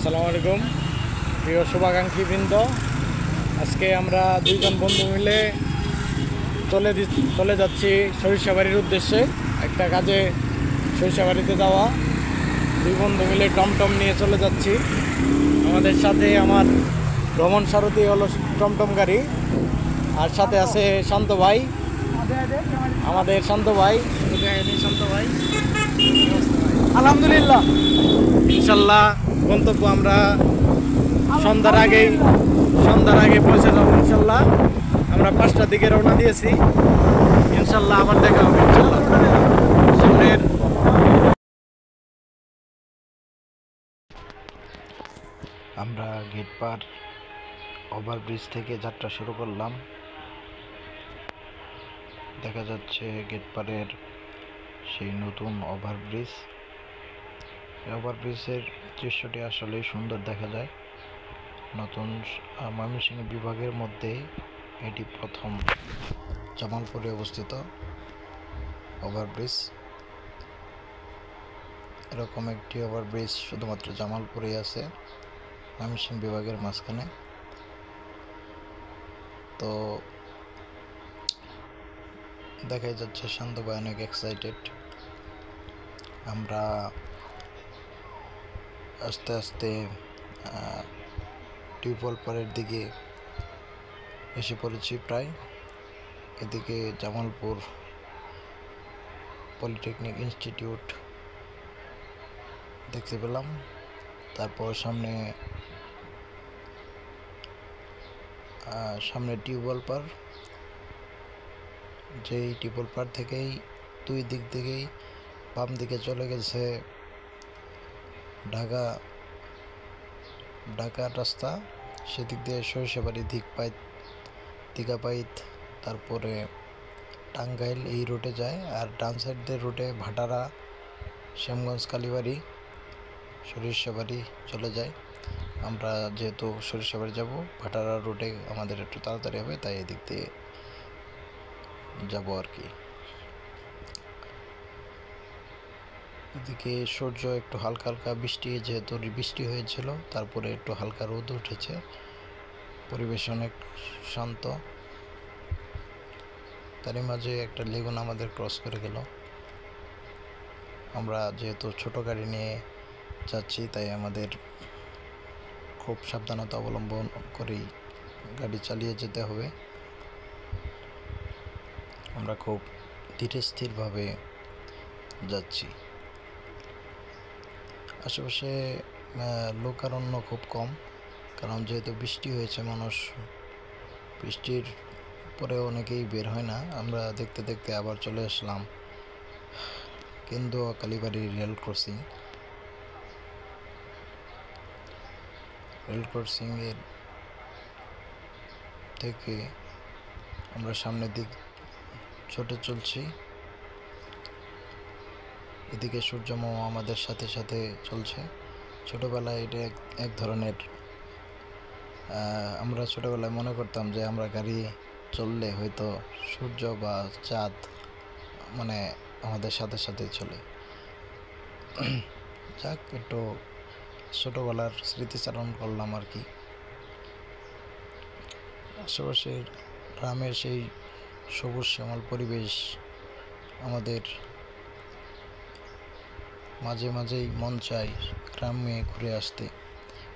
আসসালামু আলাইকুম প্রিয় শুভাকাঙ্ক্ষীবৃন্দ। আজকে আমরা দুইজন বন্ধু মিলে চলে যাচ্ছি সরিষাবাড়ির উদ্দেশ্যে। একটা কাজে সরিষাবাড়িতে যাওয়া, দুই বন্ধু মিলে টমটম নিয়ে চলে যাচ্ছি। আমাদের সাথে আমার ভ্রমণ সারথি হলো টমটম গাড়ি, আর সাথে আছে শান্ত ভাই, আমাদের শান্ত ভাই। আলহামদুলিল্লাহ, ইনশাল্লাহ গন্তব্য আমরা সন্ধ্যার আগে পৌঁছে যাবো ইনশাল্লাহ। আমরা 5টার দিকে রওনা দিয়েছি, ইনশাল্লাহ আবার দেখা হবে ইনশাল্লাহ সামনের। আমরা গেট পার ওভারব্রিজ থেকে যাত্রা শুরু করলাম। দেখা যাচ্ছে গেট পারের সেই নতুন ওভারব্রিজ। ওভারব্রিজের দৃশ্যটি আসলেই সুন্দর দেখা যায়। নতুন ময়মনসিংহ বিভাগের মধ্যে এটি প্রথম জামালপুরে অবস্থিত ওভারব্রিজ। এরকম একটি ওভারব্রিজ শুধুমাত্র জামালপুরেই আছে, ময়মনসিংহ বিভাগের মাঝখানে। তো দেখাই যাচ্ছে শান্ত ভাই অনেক এক্সাইটেড। আমরা আস্তে আস্তে টিউবওয়েল পাড়ের দিকে এসে পড়েছি প্রায়। এদিকে জামালপুর পলিটেকনিক ইনস্টিটিউট দেখতে পেলাম। তারপর সামনে টিউবওয়েল পাড়। যেই টিউবওয়েল পাড় থেকেই দুই দিক থেকেই বাম দিকে চলে গেছে ঢাকা রাস্তা। সেদিক দিয়ে সরিষাবাড়ি, দিঘাপাইত, তারপরে টাঙ্গাইল এই রুটে যায়। আর ডান সাইডের রুটে ভাটারা, শ্যামগঞ্জ, কালীবাড়ি, সরিষাবাড়ি চলে যায়। আমরা যেহেতু সরিষাবাড়ি যাব, ভাটারা রুটে আমাদের একটু তাড়াতাড়ি হবে, তাই এদিক দিয়ে যাব আর কি। এদিকে সূর্য একটু হালকা হালকা যেহেতু বৃষ্টি হয়েছিল, তারপরে একটু হালকা রোদ উঠেছে, পরিবেশ অনেক শান্ত। তারই মাঝে একটা লেগুন আমাদের ক্রস করে গেল। আমরা যেহেতু ছোট গাড়ি নিয়ে যাচ্ছি, তাই আমাদের খুব সাবধানতা অবলম্বন করেই গাড়ি চালিয়ে যেতে হবে। আমরা খুব ধীরে স্থিরভাবে যাচ্ছি। আশেপাশে লোকারণ্য খুব কম, কারণ যেহেতু বৃষ্টি হয়েছে, মানুষ বৃষ্টির পরে অনেকেই বের হয় না। আমরা দেখতে দেখতে আবার চলে আসলাম কেন্দুয়া কালীবাড়ি রেল ক্রসিংয়ের থেকে আমরা সামনের দিক ছুটে চলছি। এদিকে সূর্যমামা আমাদের সাথে সাথে চলছে। ছোটবেলায় এটা এক ধরনের, আমরা ছোটবেলায় মনে করতাম যে আমরা গাড়ি চললে হয়তো সূর্য বা চাঁদ মানে আমাদের সাথে সাথে চলে। যাক, একটু ছোটবেলার স্মৃতিচারণ করলাম আর কি। আশেপাশের গ্রামের সেই সবুজ শ্যামল পরিবেশ আমাদের মাঝে মাঝেই মন চায় গ্রামে ঘুরে আসতে,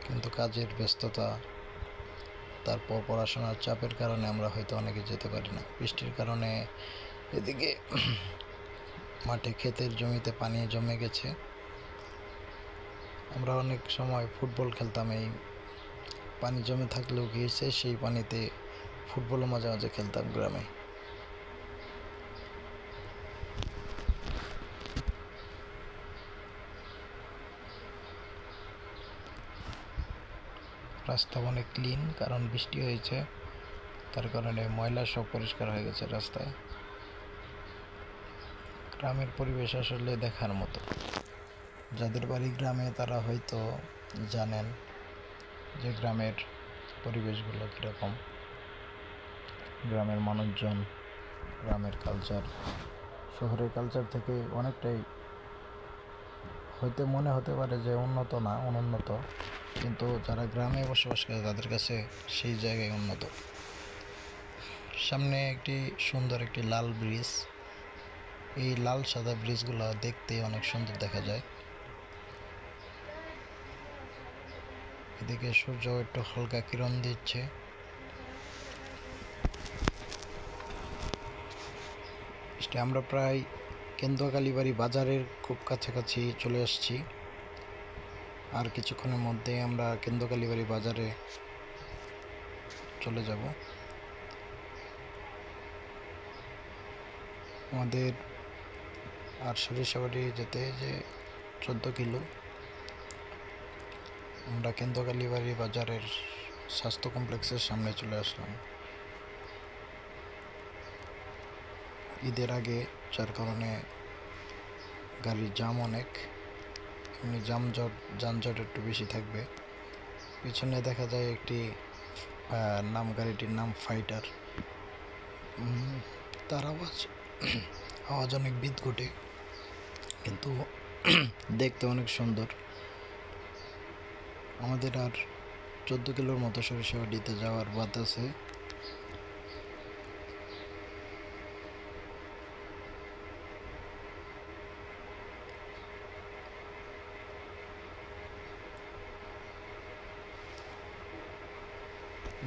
কিন্তু কাজের ব্যস্ততা, তারপর পড়াশোনার চাপের কারণে আমরা হয়তো অনেকে যেতে পারি না। বৃষ্টির কারণে এদিকে মাঠে, ক্ষেতের জমিতে পানি জমে গেছে। আমরা অনেক সময় ফুটবল খেলতাম, এই পানি জমে থাকলেও গিয়েছে, সেই পানিতে ফুটবলও মাঝে মাঝে খেলতাম গ্রামে। রাস্তা অনেক ক্লিন, কারণ বৃষ্টি হয়েছে, তার কারণে ময়লা সব পরিষ্কার হয়ে গেছে রাস্তায়। গ্রামের পরিবেশ আসলে দেখার মতো। যাদের বাড়ি গ্রামে তারা হয়তো জানেন যে গ্রামের পরিবেশগুলো কীরকম, গ্রামের মানুষজন, গ্রামের কালচার শহরের কালচার থেকে অনেকটাই হয়তো মনে হতে পারে যে উন্নত না, অনুন্নত, কিন্তু যারা গ্রামে বসবাস করে তাদের কাছে সেই জায়গায় উন্নত। সামনে একটি সুন্দর একটি লাল ব্রিজ। এই লাল সাদা ব্রিজগুলো দেখতে অনেক সুন্দর দেখা যায়। এদিকে সূর্য একটু হালকা কিরণ দিচ্ছে। আমরা প্রায় কেন্দুয়াকালীবাড়ি বাজারের খুব কাছাকাছি চলে আসছি। আর কিছুক্ষণের মধ্যে আমরা কেন্দুয়াকালীবাড়ি বাজারে চলে যাব। আমাদের আর সরিষাবাড়ি যেতে যে 14 কিলো। আমরা কেন্দুয়াকালীবাড়ি বাজারের স্বাস্থ্য কমপ্লেক্সের সামনে চলে আসলাম ঈদের আগে, যার কারণে গাড়ির জাম অনেক, এমনি যানজট একটু বেশি থাকবে। পিছনে দেখা যায় একটি গাড়িটির নাম ফাইটার। তার আওয়াজ অনেক বিদঘুটে, কিন্তু দেখতে অনেক সুন্দর। আমাদের আর 14 কিলোর মতো সরিষাবাড়িতে যাওয়ার বাদ আছে।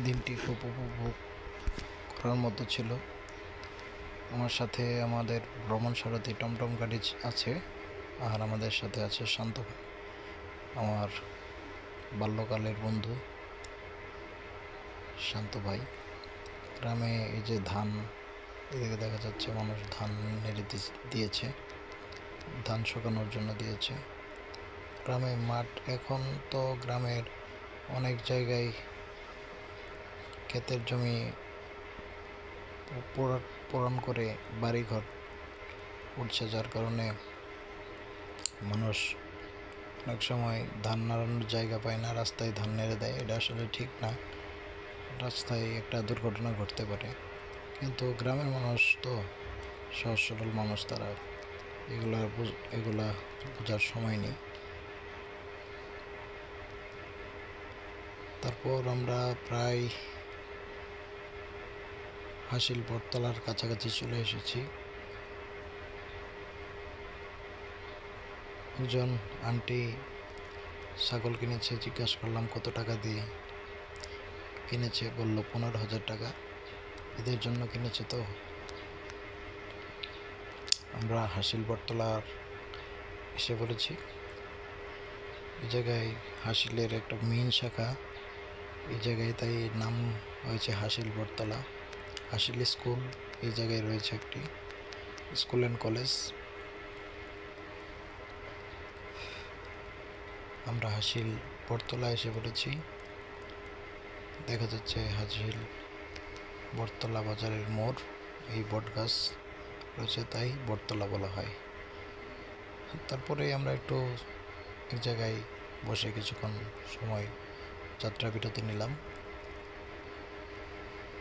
দিনটি খুব উপভোগ করার মতো ছিল। আমার সাথে আমাদের ভ্রমণ সারথি টমটম গাড়ি আছে, আর আমাদের সাথে আছে শান্ত ভাই, আমার বাল্যকালের বন্ধু শান্ত ভাই। গ্রামে এই যে ধান, এদিকে দেখা যাচ্ছে মানুষ ধান নেড়ে দিয়েছে, ধান শুকানোর জন্য দিয়েছে। গ্রামে মাঠ, এখন তো গ্রামের অনেক জায়গায় ক্ষেতের জমি পূরণ করে বাড়িঘর উঠছে, যার কারণে মানুষ অনেক সময় ধান নাড়ানোর জায়গা পায় না, রাস্তায় ধান নেড়ে দেয়। এটা আসলে ঠিক না, রাস্তায় একটা দুর্ঘটনা ঘটতে পারে। কিন্তু গ্রামের মানুষ তো সহজ সরল মানুষ, তারা এগুলা বোঝার সময় নেই। তারপর আমরা প্রায় হাসিল বটতলার কাছাকাছি চলে এসেছি। একজন আন্টি ছাগল কিনেছে, জিজ্ঞাসা করলাম কত টাকা দিয়ে কিনেছে, বললো 15,000 টাকা, এদের জন্য কিনেছে। তো আমরা হাসিল বটতলার এসে পড়েছি। এই জায়গায় হাসিলের একটা মেইন শাখা, এই জায়গায় তাই নাম হয়েছে হাসিল বটতলা। হাসিল স্কুল এই জায়গায় রয়েছে, একটি স্কুল অ্যান্ড কলেজ। আমরা হাসিল বটতলা এসে পড়েছি। দেখা যাচ্ছে হাসিল বটতলা বাজারের মোড়, এই বট গাছ রয়েছে তাই বটতলা বলা হয়। তারপরে আমরা একটু এক জায়গায় বসে কিছুক্ষণ সময় যাত্রা বিরতি নিলাম।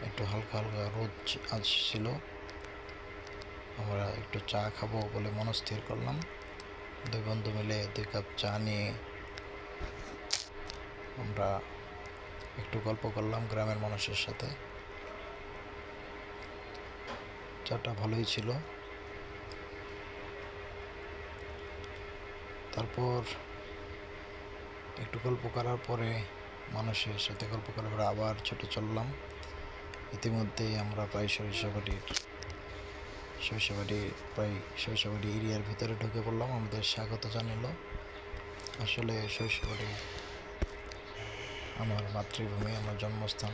একটু হালকা হালকা রোদ আসছিল, আমরা একটু চা খাবো বলে মনস্থির করলাম। দুই বন্ধু মিলে 2 কাপ চা নিয়ে আমরা একটু গল্প করলাম গ্রামের মানুষের সাথে। চাটা ভালোই ছিল। তারপর একটু গল্প করার পরে, মানুষের সাথে গল্প করার পরে আবার ছুটে চললাম। ইতিমধ্যেই আমরা প্রায় সরিষাবাড়ি এরিয়ার ভিতরে ঢুকে পড়লাম। আমাদের স্বাগত জানালো। আসলে সরিষাবাড়ি আমার মাতৃভূমি, আমার জন্মস্থান,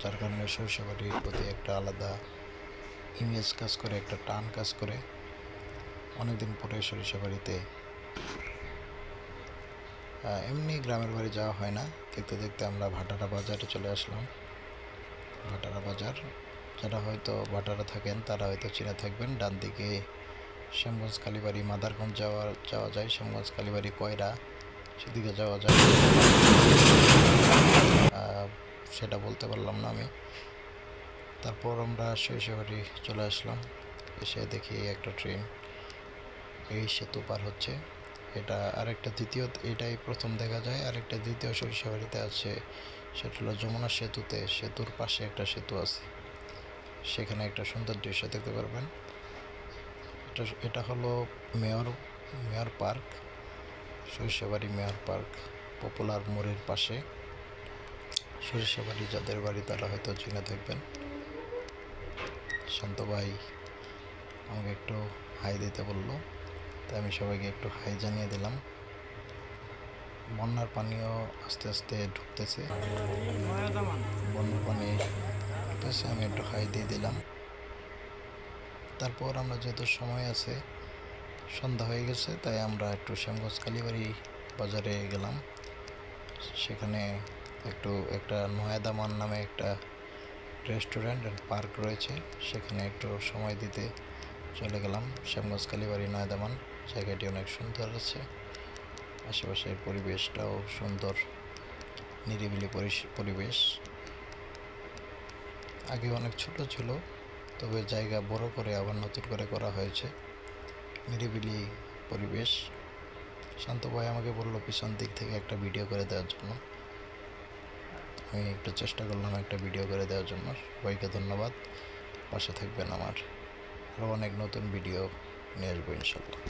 যার কারণে সরিষাবাড়ির প্রতি একটা আলাদা ইমেজ কাজ করে, একটা টান কাজ করে। অনেকদিন পরে সরিষাবাড়িতে এমনি গ্রামের বাড়ি যাওয়া হয় না। দেখতে দেখতে আমরা ভাটারা বাজারে চলে আসলাম। ভাটারা বাজার, যারা হয়তো ভাটারা থাকেন তারা হয়তো চিনে থাকবেন। ডান দিকে শ্যামগঞ্জ কালীবাড়ি মাদারগঞ্জ যাওয়া যায়, শ্যামগঞ্জ কালীবাড়ি কয়রা সেদিকে যাওয়া যায়, সেটা বলতে পারলাম না আমি। তারপর আমরা সরিষাবাড়ি চলে আসলাম। এসে দেখি একটা ট্রেন এই সেতু পার হচ্ছে। এটা আরেকটা এটাই প্রথম দেখা যায়। আরেকটা দ্বিতীয় সরিষাবাড়িতে আছে, সেটা হলো যমুনা সেতুতে। সেতুর পাশে একটা সেতু আছে, সেখানে একটা সুন্দর দৃশ্য দেখতে পারবেন। এটা হলো mayor mayor park, Sarishabari mayor park, popular মোড়ের পাশে। সরিষাবাড়ি যাদের বাড়ি তারা হয়তো চিনে থাকবেন। শান্ত ভাই আমাকে একটু হাই দিতে বললো, তাই আমি সবাইকে একটু হাই জানিয়ে দিলাম। বন্যার পানিও আস্তে আস্তে ঢুকতেছে, বন্যার পানি ঢুকতেছে, আমি একটু হাই দিয়ে দিলাম। তারপর আমরা যেহেতু সময় আছে, সন্ধ্যা হয়ে গেছে, তাই আমরা একটু শ্যামগঞ্জ কালীবাড়ি বাজারে গেলাম। সেখানে একটা নয়াদামান নামে একটা রেস্টুরেন্ট অ্যান্ড পার্ক রয়েছে, সেখানে একটু সময় দিতে চলে গেলাম। শ্যামগঞ্জ কালীবাড়ি নয়াদামান জায়গাটি অনেক সুন্দর আছে, আশেপাশের পরিবেশটাও সুন্দর, নিরিবিলি পরিবেশ। আগে অনেক ছোট ছিল, তবে জায়গা বড় করে আবার নতুন করে করা হয়েছে। নিরিবিলি পরিবেশ। শান্ত ভাই আমাকে বললো পিছন দিক থেকে একটা ভিডিও করে দেওয়ার জন্য। আমি একটু চেষ্টা করলাম একটা ভিডিও করে দেওয়ার জন্য। সবাইকে ধন্যবাদ, পাশে থাকবেন আমার। আরও অনেক নতুন ভিডিও নিয়ে আসবো ইনশাল্লাহ।